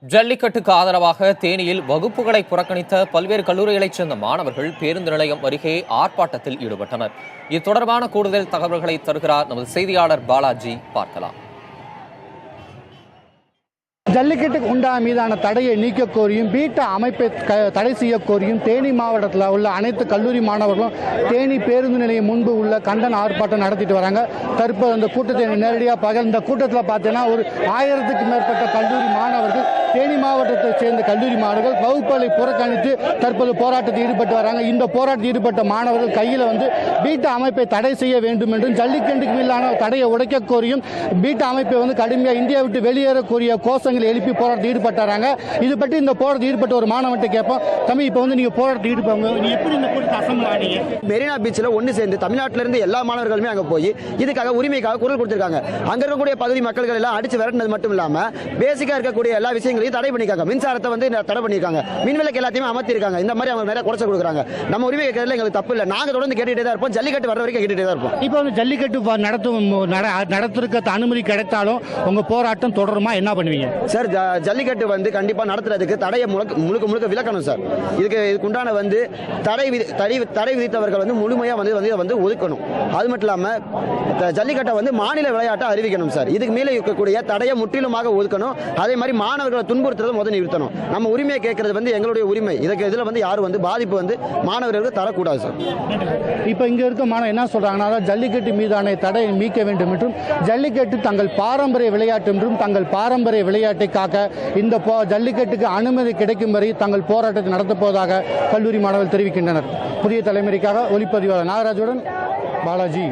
ஜல்லிக்கட்டுக்கு ஆதரவாக தேனியில் வகுப்புகளை புறக்கணித்த பல்வேறு கல்லூரிகளைச் சேர்ந்த மாணவர்கள் பேருந்து நிலையம் அருகே ஆர்ப்பாட்டத்தில் ஈடுபட்டனர். இது தொடர்பான கூடுதல் தகவல்களை தருகிறார் நமது செய்தியாளர் பாலாஜி. பார்க்கலாம். ஜல்லிக்கட்டுக்கு உண்டா மீதான தடையை நீக்க கோரியும் பீட்டா அமைப்பை தடை செய்ய கோரியும் தேனி மாவட்டத்தில் உள்ள அனைத்து கல்லூரி மாணவர்களும் தேனி பேருந்து நிலையம் முன்பு உள்ள கண்டன ஆர்ப்பாட்டம் நடத்திட்டு வராங்க. தற்போது அந்த கூட்டத்தை நேரடியாக இந்த கூட்டத்தில் பார்த்தீங்கன்னா ஒரு 1000க்கு மேற்பட்ட கல்லூரி மாணவர்கள் தேனி மாவட்டத்தைச் சேர்ந்த கல்லூரி மாணவர்கள் வகுப்புகளை புறக்கணித்து தற்போது போராட்டத்தில் ஈடுபட்டு வராங்க. இந்த போராட்டத்தில் ஈடுபட்ட மாணவர்கள் கையில் பீட்டா அமைப்பை தடை செய்ய வேண்டும் என்றும் ஜல்லிக்கட்டுக்கு மேலான தடையை உடைக்க கோரியும் பீட்டா அமைப்பை கடுமையாக இந்தியா விட்டு வெளியேற கோரிய கோஷங்கள் எழுப்பி போராட்டத்தில் ஈடுபட்டாங்க. இது பற்றி இந்த போராட்டத்தில் ஈடுபட்ட ஒரு மாணவன்கிட்ட கேட்போம். தம்பி, இப்போ நீங்க போராட்டத்தில் ஈடுபடுங்க, நீ எப்படி இந்த கூட்டத்தை அசம்பிள் ஆனீங்க? மெரினா பீச்சில் ஒன்று சேர்ந்து தமிழ்நாட்டிலிருந்து எல்லா மாணவர்களுமே அங்கே போய் இதுக்காக உரிமைக்காக குரல் கொடுத்திருக்காங்க. அங்கே இருக்கக்கூடிய பகுதி மக்கள்கள் எல்லாம் அடிச்சு விரட்டினது மட்டும் இல்லாம பேசிக்கா இருக்கக்கூடிய எல்லா விஷயங்களையும் தடை பண்ணிருக்காங்க. மின்சாரத்தை தடை பண்ணிருக்காங்க. மின்விளக்கு எல்லாத்தையுமே அமர்த்திருக்காங்க. இந்த மாதிரி அவங்க நிறைய குறைச்ச கொடுக்குறாங்க. நம்ம உரிமை கேட்கறதுல எங்களுக்கு தப்பு இல்லை. நாங்கள் தொடர்ந்து கேட்டுட்டே தான் இருப்போம். ஜல்லிக்கட்டு வர வரைக்கும் கேட்டுட்டே தான் இருப்போம். இப்போ ஜல்லிக்கட்டு நடத்துறதுக்கு அனுமதி கிடைத்தாலும் உங்க போராட்டம் தொடருமா? என்ன பண்ணுவீங்க சார்? ஜல்லிக்கட்டு கண்டிப்பா நடத்துறதுக்கு தடையை முழுக்க முழுக்க விலக்கணும் சார். இதுக்குண்டான தடை விதித்தவர்கள் முழுமையா ஒதுக்கணும். அது மட்டும் இல்லாம ஜல்லிக்கட்டை மாநில விளையாட்டை அறிவிக்கணும் சார். இதுக்கு மேலே இருக்கக்கூடிய தடையை முற்றிலுமாக ஒதுக்கணும். அதே மாதிரி மாணவர்களை துன்புறுத்துறது முதல் நிறுத்தணும். நம்ம உரிமையை கேட்கறது எங்களுடைய உரிமை. இதுல யாரும் பாதிப்பு மாணவர்களுக்கு தரக்கூடாது சார். இப்ப இங்க இருக்க மாணவர் என்ன சொல்றாங்கன்னா, ஜல்லிக்கட்டு மீதான தடையை மீட்க வேண்டும் என்றும் ஜல்லிக்கட்டு தங்கள் பாரம்பரிய விளையாட்டு என்றும் தங்கள் பாரம்பரிய விளையாட்டை காக்க இந்த ஜல்லிக்கட்டுக்கு அனுமதி கிடைக்கும் வரை தங்கள் போராட்டத்தை நடத்தப் போவதாக கல்லூரி மாணவர்கள் தெரிவிக்கின்றனர். புதிய தலைமுறைக்காக ஒளிப்பதிவாளர் நாகராஜுடன் பாலாஜி.